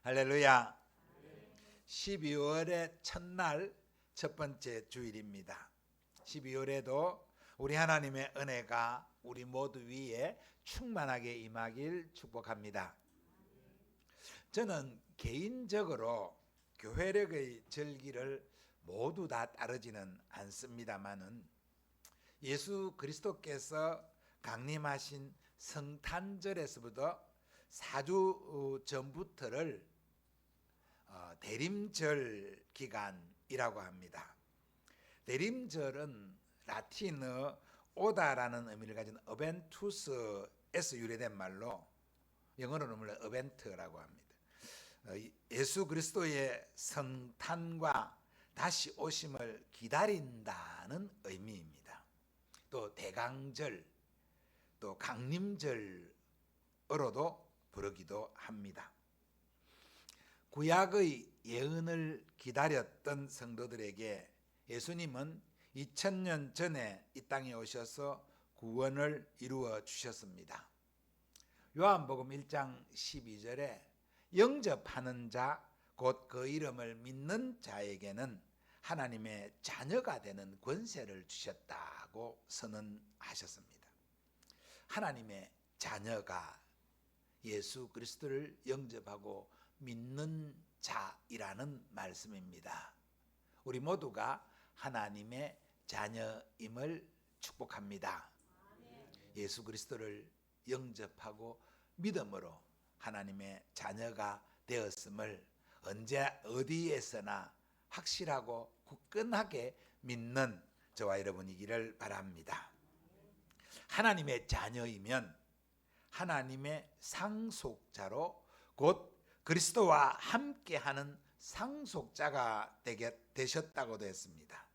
할렐루야. 12월의 첫날 첫 번째 주일입니다. 12월에도 우리 하나님의 은혜가 우리 모두 위에 충만하게 임하길 축복합니다. 저는 개인적으로 교회력의 절기를 모두 다 따르지는 않습니다만은 예수 그리스도께서 강림하신 성탄절에서부터 4주 전부터를 대림절 기간이라고 합니다. 대림절은 라틴어 오다라는 의미를 가진 어벤투스에서 유래된 말로 영어로는 물론 어벤트라고 합니다. 예수 그리스도의 성탄과 다시 오심을 기다린다는 의미입니다. 또 대강절, 또 강림절으로도 부르기도 합니다. 구약의 예언을 기다렸던 성도들에게 예수님은 2000년 전에 이 땅에 오셔서 구원을 이루어 주셨습니다. 요한복음 1장 12절에 영접하는 자, 곧 그 이름을 믿는 자에게는 하나님의 자녀가 되는 권세를 주셨다고 선언하셨습니다. 하나님의 자녀가 예수 그리스도를 영접하고 믿는 자이라는 말씀입니다. 우리 모두가 하나님의 자녀임을 축복합니다. 예수 그리스도를 영접하고 믿음으로 하나님의 자녀가 되었음을 언제 어디에서나 확실하고 굳건하게 믿는 저와 여러분이기를 바랍니다. 하나님의 자녀이면 하나님의 상속자로 곧 그리스도와 함께하는 상속자가 되셨다고도 했습니다.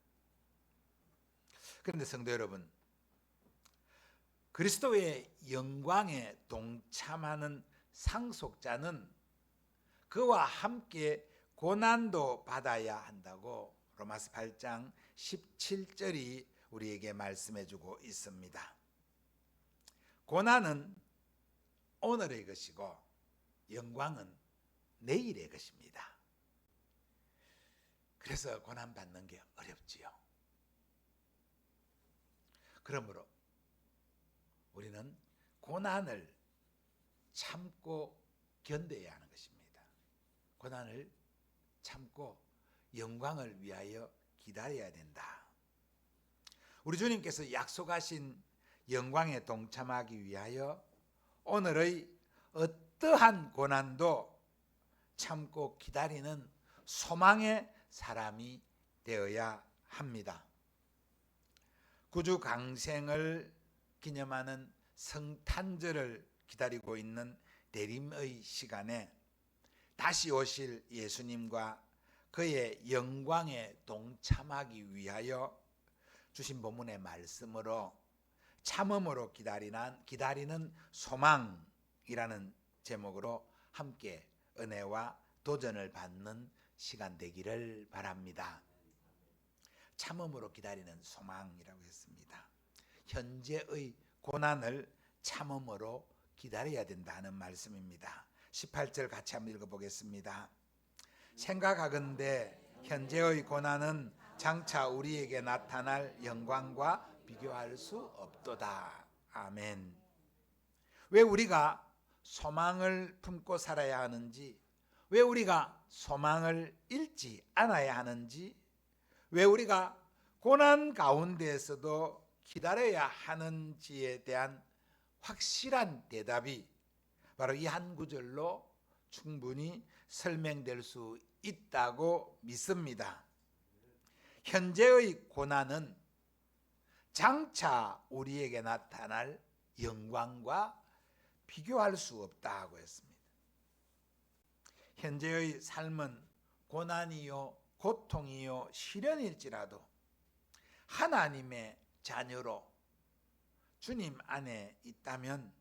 그런데 성도 여러분, 그리스도의 영광에 동참하는 상속자는 그와 함께 고난도 받아야 한다고 로마서 8장 17절이 우리에게 말씀해 주고 있습니다. 고난은 오늘의 것이고 영광은 내일의 것입니다. 그래서 고난 받는 게 어렵지요. 그러므로 우리는 고난을 참고 견뎌야 하는 것입니다. 고난을 참고 영광을 위하여 기다려야 된다. 우리 주님께서 약속하신 영광에 동참하기 위하여 오늘의 어떠한 고난도 참고 기다리는 소망의 사람이 되어야 합니다. 구주 강생을 기념하는 성탄절을 기다리고 있는 대림의 시간에 다시 오실 예수님과 그의 영광에 동참하기 위하여 주신 본문의 말씀으로 참음으로 기다리는 소망이라는 제목으로 함께 은혜와 도전을 받는 시간 되기를 바랍니다. 참음으로 기다리는 소망이라고 했습니다. 현재의 고난을 참음으로 기다려야 된다는 말씀입니다. 18절 같이 한번 읽어보겠습니다. 생각하건대 현재의 고난은 장차 우리에게 나타날 영광과 비교할 수 없도다. 아멘. 왜 우리가 소망을 품고 살아야 하는지, 왜 우리가 소망을 잃지 않아야 하는지, 왜 우리가 고난 가운데에서도 기다려야 하는지에 대한 확실한 대답이 바로 이 한 구절로 충분히 설명될 수 있다고 믿습니다. 현재의 고난은 장차 우리에게 나타날 영광과 비교할 수 없다고 했습니다. 현재의 삶은 고난이요, 고통이요, 시련일지라도 하나님의 자녀로 주님 안에 있다면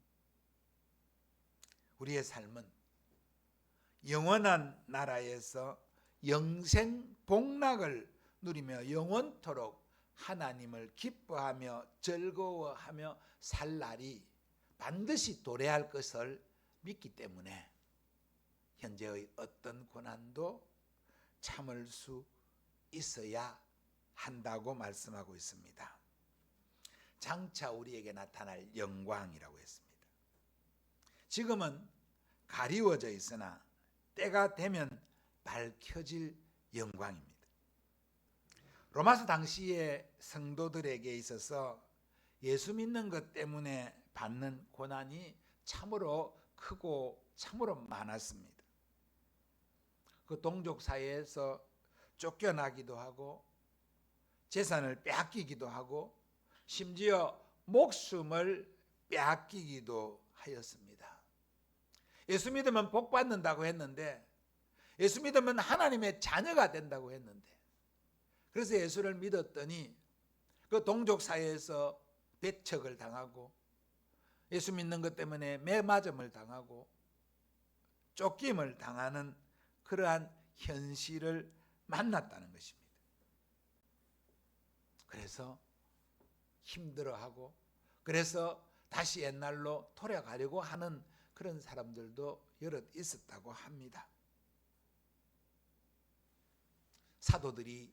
우리의 삶은 영원한 나라에서 영생 복락을 누리며 영원토록 하나님을 기뻐하며 즐거워하며 살 날이 반드시 도래할 것을 믿기 때문에 현재의 어떤 고난도 참을 수 있어야 한다고 말씀하고 있습니다. 장차 우리에게 나타날 영광이라고 했습니다. 지금은 가리워져 있으나 때가 되면 밝혀질 영광입니다. 로마서 당시의 성도들에게 있어서 예수 믿는 것 때문에 받는 고난이 참으로 크고 참으로 많았습니다. 그 동족 사회에서 쫓겨나기도 하고 재산을 빼앗기기도 하고 심지어 목숨을 빼앗기기도 하였습니다. 예수 믿으면 복 받는다고 했는데, 예수 믿으면 하나님의 자녀가 된다고 했는데, 그래서 예수를 믿었더니 그 동족 사회에서 배척을 당하고 예수 믿는 것 때문에 매맞음을 당하고 쫓김을 당하는 그러한 현실을 만났다는 것입니다. 그래서 힘들어하고, 그래서 다시 옛날로 돌아가려고 하는 그런 사람들도 여럿 있었다고 합니다. 사도들이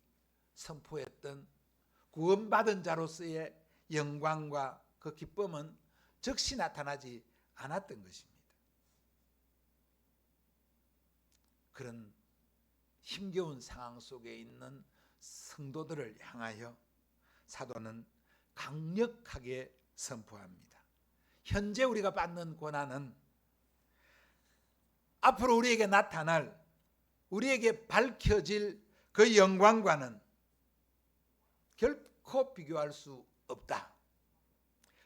선포했던 구원받은 자로서의 영광과 그 기쁨은 즉시 나타나지 않았던 것입니다. 그런 힘겨운 상황 속에 있는 성도들을 향하여 사도는 강력하게 선포합니다. 현재 우리가 받는 고난은 앞으로 우리에게 나타날, 우리에게 밝혀질 그 영광과는 결코 비교할 수 없다.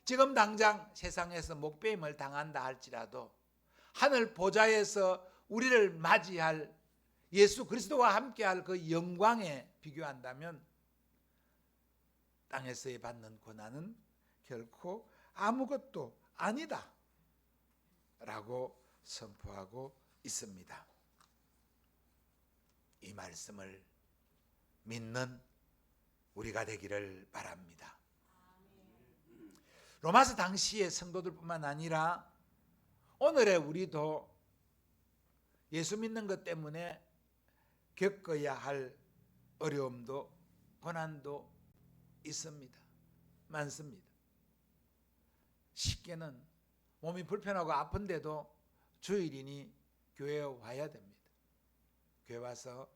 지금 당장 세상에서 목배임을 당한다 할지라도 하늘 보좌에서 우리를 맞이할 예수 그리스도와 함께할 그 영광에 비교한다면 땅에서의 받는 고난은 결코 아무것도 아니다 라고 선포하고 있습니다. 이 말씀을 믿는 우리가 되기를 바랍니다. 로마서 당시의 성도들뿐만 아니라 오늘의 우리도 예수 믿는 것 때문에 겪어야 할 어려움도 고난도 있습니다. 많습니다. 쉽게는 몸이 불편하고 아픈데도 주일이니 교회에 와야 됩니다. 교회 와서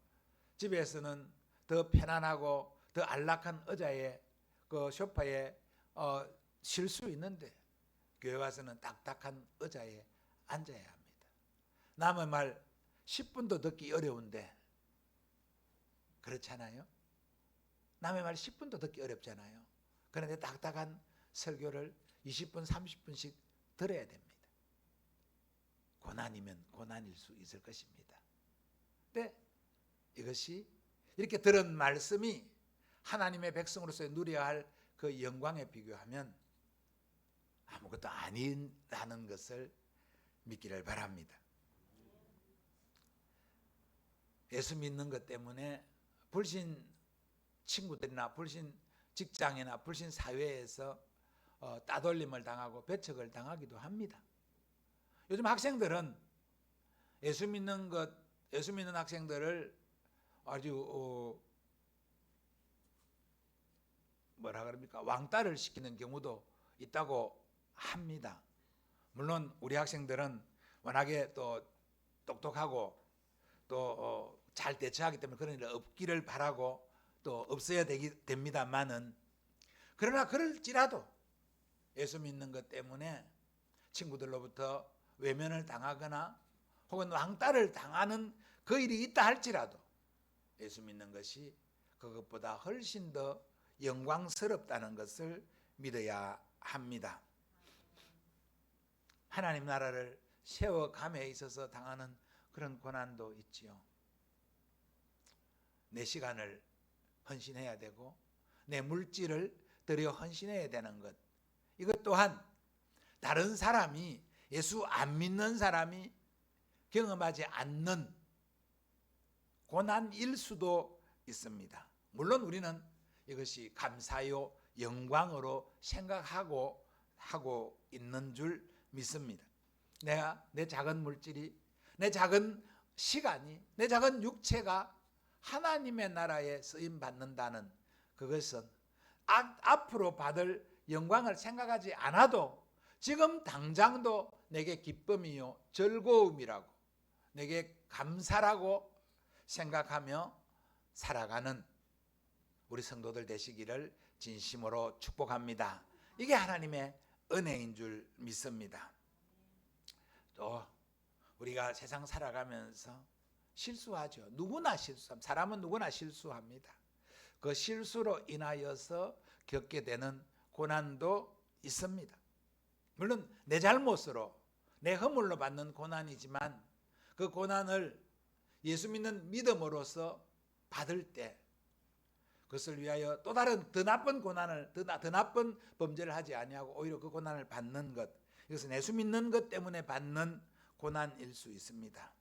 집에서는 더 편안하고 더 안락한 의자에 그 소파에 쉴 수 있는데 교회 와서는 딱딱한 의자에 앉아야 합니다. 남의 말 10분도 듣기 어려운데 그렇잖아요. 남의 말 10분도 듣기 어렵잖아요. 그런데 딱딱한 설교를 20분 30분씩 들어야 됩니다. 고난이면 고난일 수 있을 것입니다. 근데 이것이 이렇게 들은 말씀이 하나님의 백성으로서 누려야 할 그 영광에 비교하면 아무것도 아니라는 것을 믿기를 바랍니다. 예수 믿는 것 때문에 불신 친구들이나 불신 직장이나 불신 사회에서 따돌림을 당하고 배척을 당하기도 합니다. 요즘 학생들은 예수 믿는 학생들을 아주 뭐라 그럽니까? 왕따를 시키는 경우도 있다고 합니다. 물론 우리 학생들은 워낙에 또 똑똑하고 또 잘 대처하기 때문에 그런 일 없기를 바라고 또 없어야 됩니다만은, 그러나 그럴지라도 예수 믿는 것 때문에 친구들로부터 외면을 당하거나 혹은 왕따를 당하는 그 일이 있다 할지라도 예수 믿는 것이 그것보다 훨씬 더 영광스럽다는 것을 믿어야 합니다. 하나님 나라를 세워감에 있어서 당하는 그런 고난도 있지요. 내 시간을 헌신해야 되고 내 물질을 들여 헌신해야 되는 것, 이것 또한 다른 사람이, 예수 안 믿는 사람이 경험하지 않는 고난일 수도 있습니다. 물론 우리는 이것이 감사요 영광으로 생각하고 하고 있는 줄 믿습니다. 내가 내 작은 물질이, 내 작은 시간이, 내 작은 육체가 하나님의 나라에 쓰임 받는다는 그것은 앞으로 받을 영광을 생각하지 않아도 지금 당장도 내게 기쁨이요 즐거움이라고, 내게 감사라고 생각하며 살아가는 우리 성도들 되시기를 진심으로 축복합니다. 이게 하나님의 은혜인 줄 믿습니다. 또 우리가 세상 살아가면서 실수하죠. 누구나 실수합니다. 사람은 누구나 실수합니다. 그 실수로 인하여서 겪게 되는 고난도 있습니다. 물론 내 잘못으로, 내 허물로 받는 고난이지만 그 고난을 예수 믿는 믿음으로서 받을 때 그것을 위하여 또 다른 더 나쁜 고난을, 더 나쁜 범죄를 하지 아니하고 오히려 그 고난을 받는 것, 이것은 예수 믿는 것 때문에 받는 고난일 수 있습니다.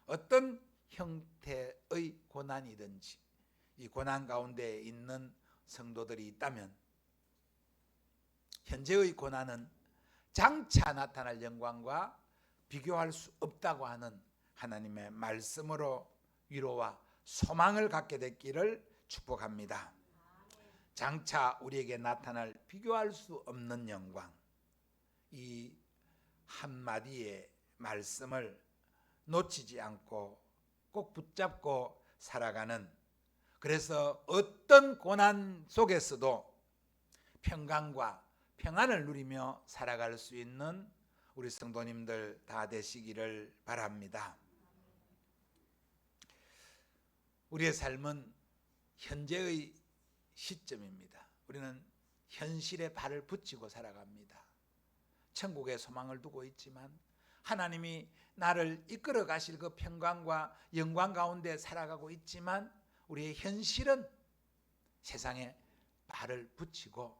어떤 형태의 고난이든지 이 고난 가운데 있는 성도들이 있다면 현재의 고난은 장차 나타날 영광과 비교할 수 없다고 하는 하나님의 말씀으로 위로와 소망을 갖게 됐기를 축복합니다. 장차 우리에게 나타날 비교할 수 없는 영광, 이 한마디의 말씀을 놓치지 않고 꼭 붙잡고 살아가는, 그래서 어떤 고난 속에서도 평강과 평안을 누리며 살아갈 수 있는 우리 성도님들 다 되시기를 바랍니다. 우리의 삶은 현재의 시점입니다. 우리는 현실에 발을 붙이고 살아갑니다. 천국에 소망을 두고 있지만 하나님이 나를 이끌어 가실 그 평강과 영광 가운데 살아가고 있지만 우리의 현실은 세상에 발을 붙이고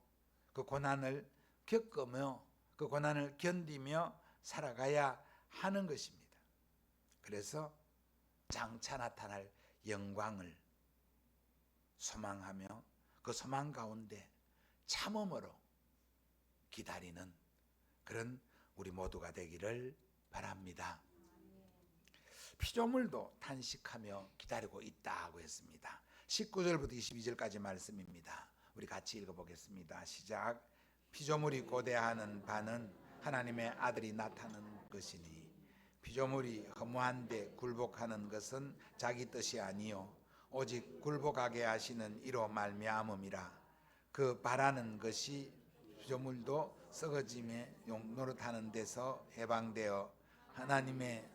그 고난을 겪으며 그 고난을 견디며 살아가야 하는 것입니다. 그래서 장차 나타날 영광을 소망하며 그 소망 가운데 참음으로 기다리는 그런 우리 모두가 되기를 바랍니다. 피조물도 탄식하며 기다리고 있다고 했습니다. 19절부터 22절까지 말씀입니다. 우리 같이 읽어보겠습니다. 시작. 피조물이 고대하는 바는 하나님의 아들이 나타나는 것이니 피조물이 허무한데 굴복하는 것은 자기 뜻이 아니요 오직 굴복하게 하시는 이로 말미암음이라. 그 바라는 것이 피조물도 썩어짐에 노릇하는 데서 해방되어 하나님의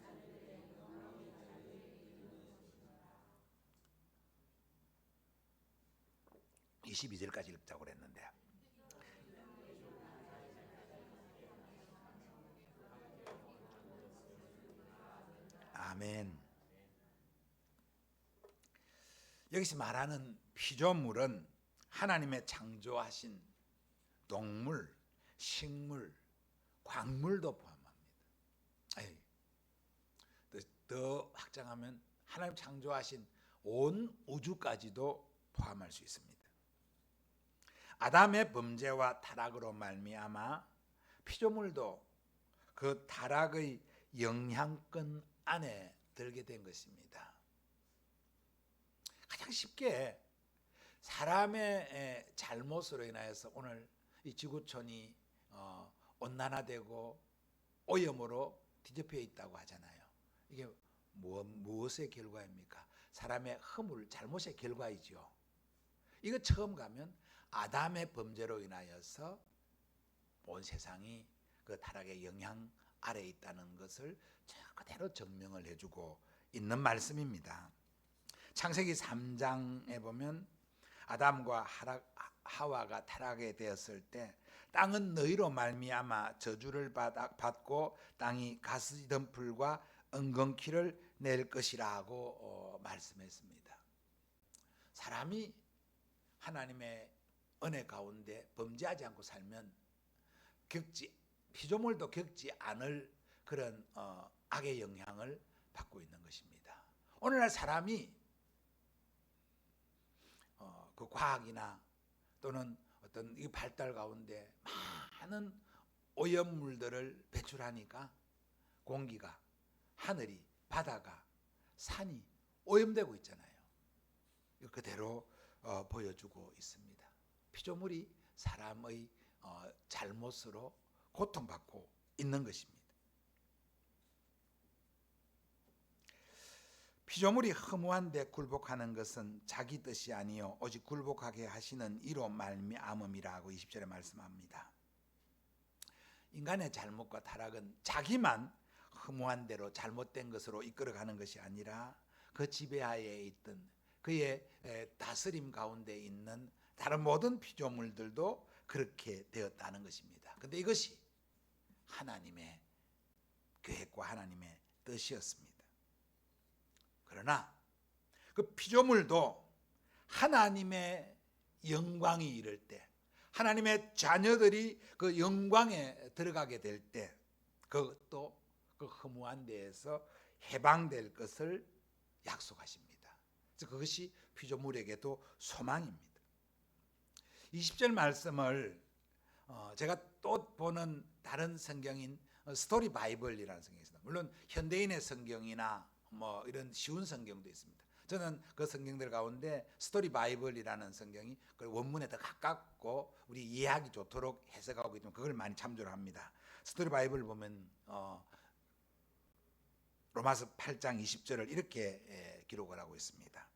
22절까지 읽자고 그랬는데 아멘. 여기서 말하는 피조물은 하나님의 창조하신 동물, 식물, 광물도 포함합니다. 더 확장하면 하나님 창조하신 온 우주까지도 포함할 수 있습니다. 아담의 범죄와 타락으로 말미암아 피조물도 그 타락의 영향권 안에 들게 된 것입니다. 가장 쉽게 사람의 잘못으로 인하여서 오늘 이 지구촌이 온난화되고 오염으로 뒤덮여 있다고 하잖아요. 이게 무엇의 결과입니까? 사람의 허물, 잘못의 결과이죠. 이거 처음 가면 아담의 범죄로 인하여서 온 세상이 그 타락의 영향 아래에 있다는 것을 그대로 증명을 해주고 있는 말씀입니다. 창세기 3장에 보면 아담과 하와가 타락에 되었을 때 땅은 너희로 말미암아 저주를 받고 땅이 가시덤불과 엉겅퀴를 낼 것이라고 말씀했습니다. 사람이 하나님의 은혜 가운데 범죄하지 않고 살면 피조물도 겪지 않을 그런 악의 영향을 받고 있는 것입니다. 오늘날 사람이 그 과학이나 또는 어떤 이 발달 가운데 많은 오염물들을 배출하니까 공기가, 하늘이, 바다가 산이 오염되고 있잖아요. 이거 그대로 보여주고 있습니다. 피조물이 사람의 잘못으로 고통받고 있는 것입니다. 피조물이 허무한 데 굴복하는 것은 자기 뜻이 아니요 오직 굴복하게 하시는 이로 말미암음이라고 20절에 말씀합니다. 인간의 잘못과 타락은 자기만 허무한 대로 잘못된 것으로 이끌어가는 것이 아니라 그 지배하에 있던 그의 다스림 가운데 있는 다른 모든 피조물들도 그렇게 되었다는 것입니다. 그런데 이것이 하나님의 계획과 하나님의 뜻이었습니다. 그러나 그 피조물도 하나님의 영광이 이를 때, 하나님의 자녀들이 그 영광에 들어가게 될 때, 그것도 그 허무한 데에서 해방될 것을 약속하십니다. 그래서 그것이 피조물에게도 소망입니다. 20절 말씀을 제가 또 보는 다른 성경인 스토리 바이블이라는 성경이 있습니다. 물론 현대인의 성경이나 뭐 이런 쉬운 성경도 있습니다. 저는 그 성경들 가운데 스토리 바이블이라는 성경이 그 원문에 더 가깝고 우리 이해하기 좋도록 해석하고 있기 때문에 그걸 많이 참조를 합니다. 스토리 바이블 보면 로마서 8장 20절을 이렇게 기록을 하고 있습니다.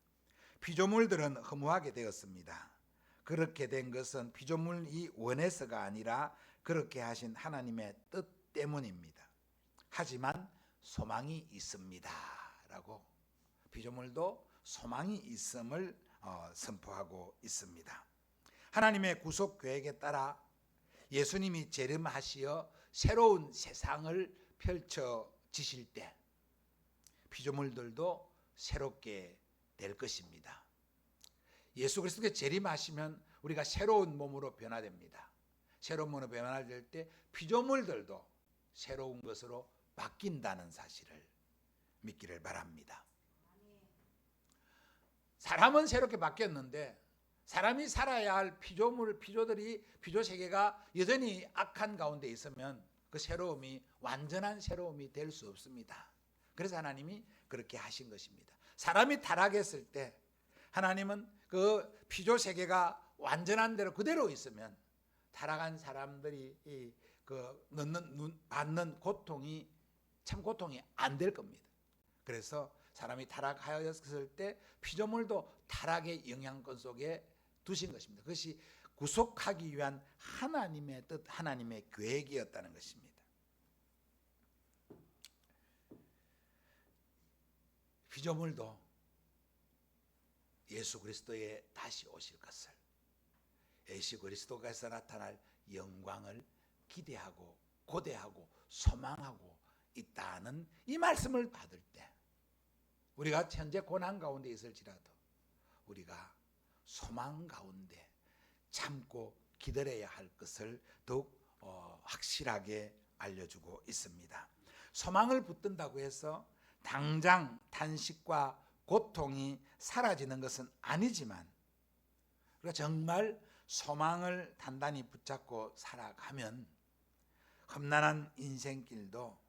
피조물들은 허무하게 되었습니다. 그렇게 된 것은 피조물이 원해서가 아니라 그렇게 하신 하나님의 뜻 때문입니다. 하지만 소망이 있습니다 라고 피조물도 소망이 있음을 선포하고 있습니다. 하나님의 구속 계획에 따라 예수님이 재림하시어 새로운 세상을 펼쳐지실 때 피조물들도 새롭게 될 것입니다. 예수 그리스도께 재림하시면 우리가 새로운 몸으로 변화됩니다. 새로운 몸으로 변화될 때 피조물들도 새로운 것으로 바뀐다는 사실을 믿기를 바랍니다. 사람은 새롭게 바뀌었는데 사람이 살아야 할 피조들이 피조 세계가 여전히 악한 가운데 있으면 그 새로움이 완전한 새로움이 될 수 없습니다. 그래서 하나님이 그렇게 하신 것입니다. 사람이 타락했을 때 하나님은 그 피조 세계가 완전한 대로 그대로 있으면 타락한 사람들이 받는 고통이 참 고통이 안 될 겁니다. 그래서 사람이 타락하였을 때 피조물도 타락의 영향권 속에 두신 것입니다. 그것이 구속하기 위한 하나님의 뜻, 하나님의 계획이었다는 것입니다. 피조물도 예수 그리스도의 다시 오실 것을, 예수 그리스도께서 나타날 영광을 기대하고 고대하고 소망하고 있다는 이 말씀을 받을 때 우리가 현재 고난 가운데 있을지라도 우리가 소망 가운데 참고 기다려야 할 것을 더욱 확실하게 알려주고 있습니다. 소망을 붙든다고 해서 당장 탄식과 고통이 사라지는 것은 아니지만 우리가 정말 소망을 단단히 붙잡고 살아가면 험난한 인생길도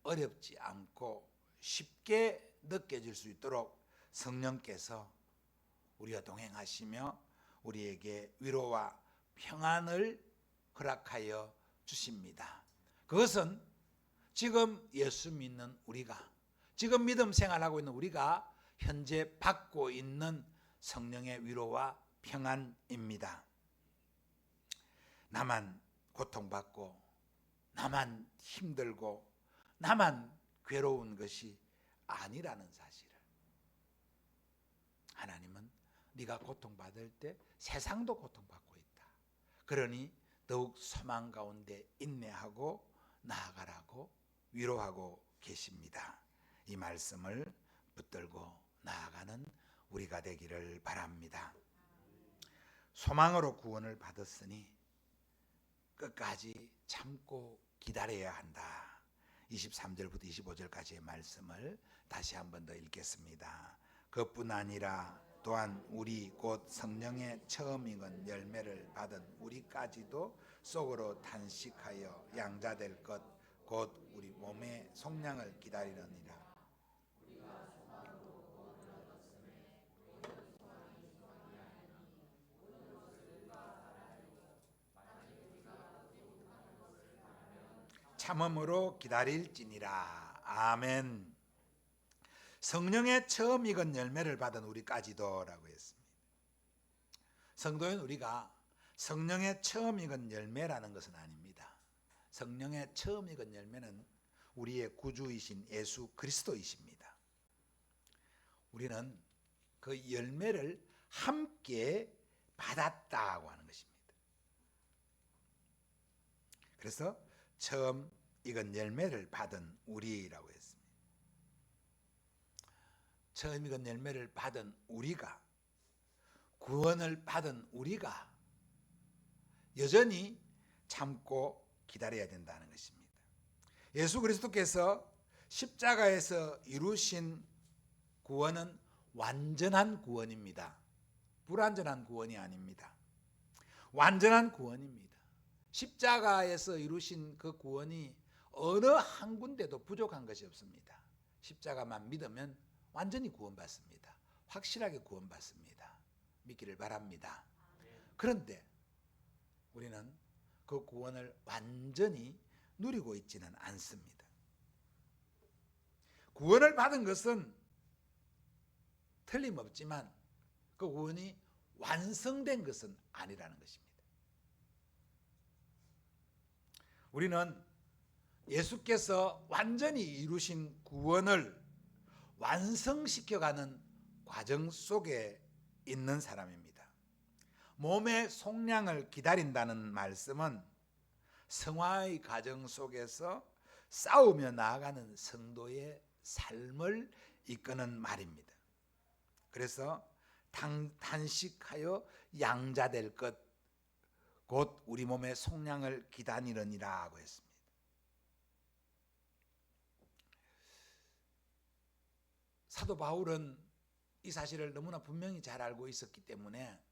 어렵지 않고 쉽게 느껴질 수 있도록 성령께서 우리와 동행하시며 우리에게 위로와 평안을 허락하여 주십니다. 그것은 지금 예수 믿는 우리가, 지금 믿음 생활하고 있는 우리가 현재 받고 있는 성령의 위로와 평안입니다. 나만 고통받고 나만 힘들고 나만 괴로운 것이 아니라는 사실을, 하나님은 네가 고통받을 때 세상도 고통받고 있다. 그러니 더욱 소망 가운데 인내하고 나아가라고 위로하고 계십니다. 이 말씀을 붙들고 나아가는 우리가 되기를 바랍니다. 소망으로 구원을 받았으니 끝까지 참고 기다려야 한다. 23절부터 25절까지의 말씀을 다시 한 번 더 읽겠습니다. 그뿐 아니라 또한 우리 곧 성령의 처음 익은 열매를 받은 우리까지도 속으로 탄식하여 양자될 것 곧 우리 몸의 속량을 기다리느니라. 참음으로 기다릴지니라. 아멘. 성령의 처음 익은 열매를 받은 우리까지도라고 했습니다. 성도인 우리가 성령의 처음 익은 열매라는 것은 아닙니다. 성령의 처음 익은 열매는 우리의 구주이신 예수 그리스도이십니다. 우리는 그 열매를 함께 받았다고 하는 것입니다. 그래서 처음 익은 열매를 받은 우리라고 했습니다. 처음 익은 열매를 받은 우리가, 구원을 받은 우리가 여전히 참고 기다려야 된다는 것입니다. 예수 그리스도께서 십자가에서 이루신 구원은 완전한 구원입니다. 불완전한 구원이 아닙니다. 완전한 구원입니다. 십자가에서 이루신 그 구원이 어느 한 군데도 부족한 것이 없습니다. 십자가만 믿으면 완전히 구원받습니다. 확실하게 구원받습니다. 믿기를 바랍니다. 그런데 우리는 그 구원을 완전히 누리고 있지는 않습니다. 구원을 받은 것은 틀림없지만 그 구원이 완성된 것은 아니라는 것입니다. 우리는 예수께서 완전히 이루신 구원을 완성시켜가는 과정 속에 있는 사람입니다. 몸의 속량을 기다린다는 말씀은 성화의 과정 속에서 싸우며 나아가는 성도의 삶을 이끄는 말입니다. 그래서 단식하여 양자될 것, 곧 우리 몸의 속량을 기다리느니라고 했습니다. 사도 바울은 이 사실을 너무나 분명히 잘 알고 있었기 때문에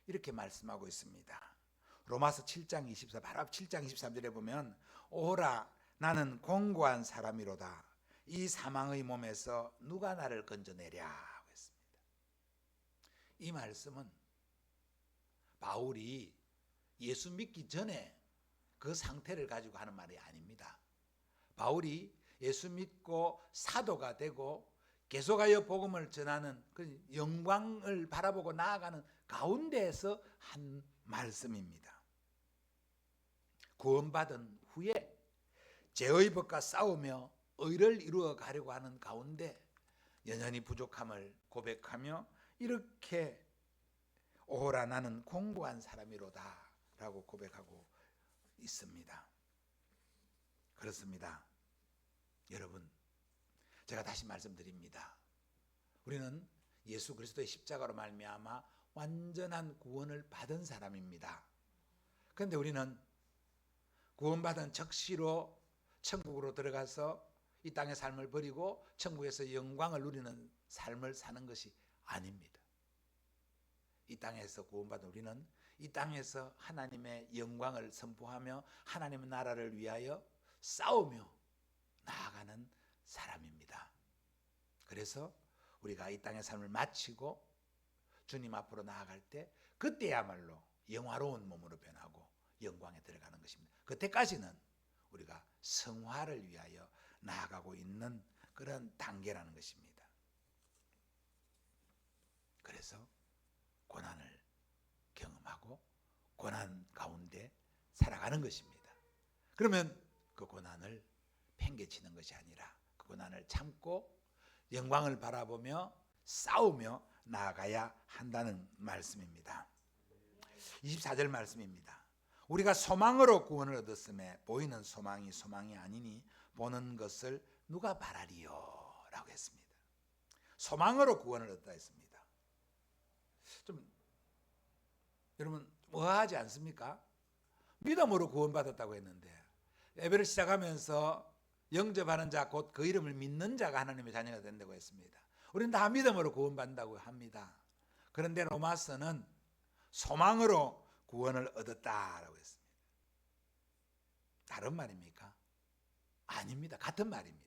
이렇게 말씀하고 있습니다. 로마서 7장 24, 바로 앞 7장 23절에 보면 오라 나는 공고한 사람이로다. 이 사망의 몸에서 누가 나를 건져내랴 하고 했습니다. 이 말씀은 바울이 예수 믿기 전에 그 상태를 가지고 하는 말이 아닙니다. 바울이 예수 믿고 사도가 되고 계속하여 복음을 전하는 그 영광을 바라보고 나아가는 가운데에서 한 말씀입니다. 구원받은 후에 죄의 법과 싸우며 의를 이루어 가려고 하는 가운데 여전히 부족함을 고백하며 이렇게 오호라 나는 공고한 사람이로다 라고 고백하고 있습니다. 그렇습니다. 여러분, 제가 다시 말씀드립니다. 우리는 예수 그리스도의 십자가로 말미암아 완전한 구원을 받은 사람입니다. 그런데 우리는 구원받은 즉시로 천국으로 들어가서 이 땅의 삶을 버리고 천국에서 영광을 누리는 삶을 사는 것이 아닙니다. 이 땅에서 구원받은 우리는 이 땅에서 하나님의 영광을 선포하며 하나님의 나라를 위하여 싸우며 나아가는 사람입니다. 그래서 우리가 이 땅의 삶을 마치고 주님 앞으로 나아갈 때 그때야말로 영화로운 몸으로 변하고 영광에 들어가는 것입니다. 그때까지는 우리가 성화를 위하여 나아가고 있는 그런 단계라는 것입니다. 그래서 고난을 경험하고 고난 가운데 살아가는 것입니다. 그러면 그 고난을 팽개치는 것이 아니라 그 고난을 참고 영광을 바라보며 싸우며 나아가야 한다는 말씀입니다. 24절 말씀입니다. 우리가 소망으로 구원을 얻었음에 보이는 소망이 소망이 아니니 보는 것을 누가 바라리요? 라고 했습니다. 소망으로 구원을 얻다 했습니다. 좀 여러분 의아하지 않습니까? 믿음으로 구원받았다고 했는데 예배를 시작하면서 영접하는 자 곧 그 이름을 믿는 자가 하나님의 자녀가 된다고 했습니다. 우리는 다 믿음으로 구원받는다고 합니다. 그런데 로마서는 소망으로 구원을 얻었다라고 했습니다. 다른 말입니까? 아닙니다. 같은 말입니다.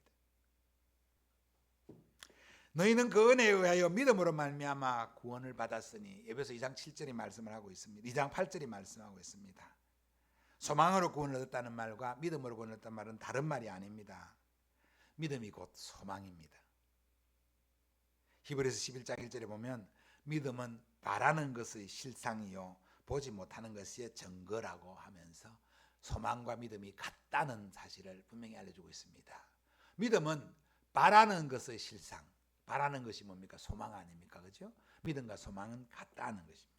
너희는 그 은혜에 의하여 믿음으로 말미암아 구원을 받았으니 에베소 2장 7절이 말씀을 하고 있습니다. 2장 8절이 말씀하고 있습니다. 소망으로 구원을 얻었다는 말과 믿음으로 구원을 얻었다는 말은 다른 말이 아닙니다. 믿음이 곧 소망입니다. 히브리서 11장 1절에 보면 믿음은 바라는 것의 실상이요 보지 못하는 것의 증거라고 하면서 소망과 믿음이 같다는 사실을 분명히 알려주고 있습니다. 믿음은 바라는 것의 실상, 바라는 것이 뭡니까? 소망 아닙니까? 그죠? 믿음과 소망은 같다는 것입니다.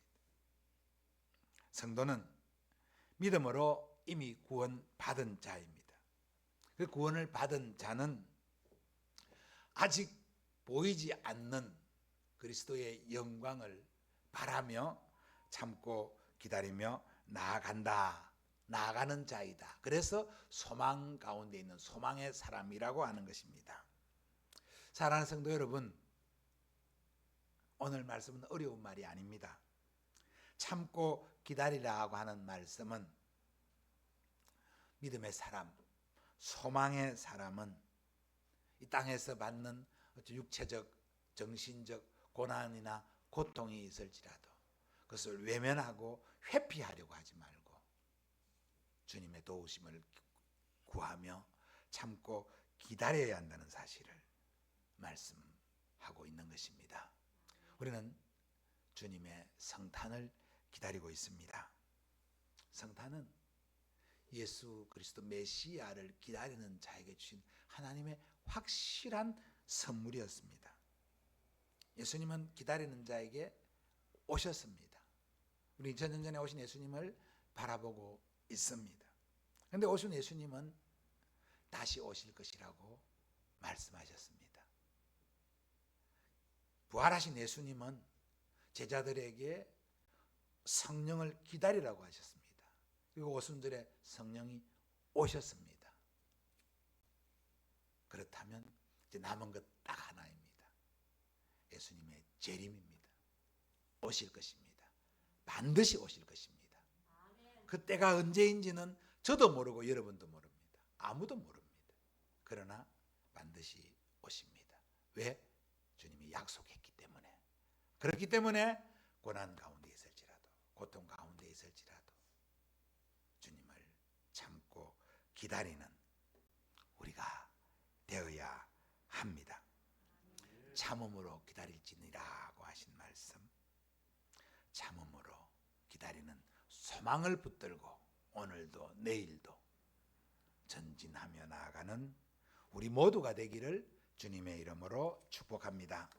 성도는 믿음으로 이미 구원받은 자입니다. 그 구원을 받은 자는 아직 보이지 않는 그리스도의 영광을 바라며 참고 기다리며 나아가는 자이다. 그래서 소망 가운데 있는 소망의 사람이라고 하는 것입니다. 사랑하는 성도 여러분, 오늘 말씀은 어려운 말이 아닙니다. 참고 기다리라고 하는 말씀은 믿음의 사람, 소망의 사람은 이 땅에서 받는 육체적, 정신적 고난이나 고통이 있을지라도 그것을 외면하고 회피하려고 하지 말고 주님의 도우심을 구하며 참고 기다려야 한다는 사실을 말씀하고 있는 것입니다. 우리는 주님의 성탄을 기다리고 있습니다. 성탄은 예수 그리스도 메시아를 기다리는 자에게 주신 하나님의 확실한 선물이었습니다. 예수님은 기다리는 자에게 오셨습니다. 우리 2000년 전에 오신 예수님을 바라보고 있습니다. 그런데 오신 예수님은 다시 오실 것이라고 말씀하셨습니다. 부활하신 예수님은 제자들에게 성령을 기다리라고 하셨습니다. 그리고 오순절에 성령이 오셨습니다. 그렇다면 이제 남은 것 딱 하나입니다. 예수님의 재림입니다. 오실 것입니다. 반드시 오실 것입니다. 그때가 언제인지는 저도 모르고 여러분도 모릅니다. 아무도 모릅니다. 그러나 반드시 오십니다. 왜? 주님이 약속했기 때문에. 그렇기 때문에 고난 가운데 있을지라도 고통 가운데 있을지라도 주님을 참고 기다리는 우리가 되어야 합니다. 참음으로 기다릴지니라고 하신 말씀, 참음으로 기다리는 소망을 붙들고 오늘도 내일도 전진하며 나아가는 우리 모두가 되기를 주님의 이름으로 축복합니다.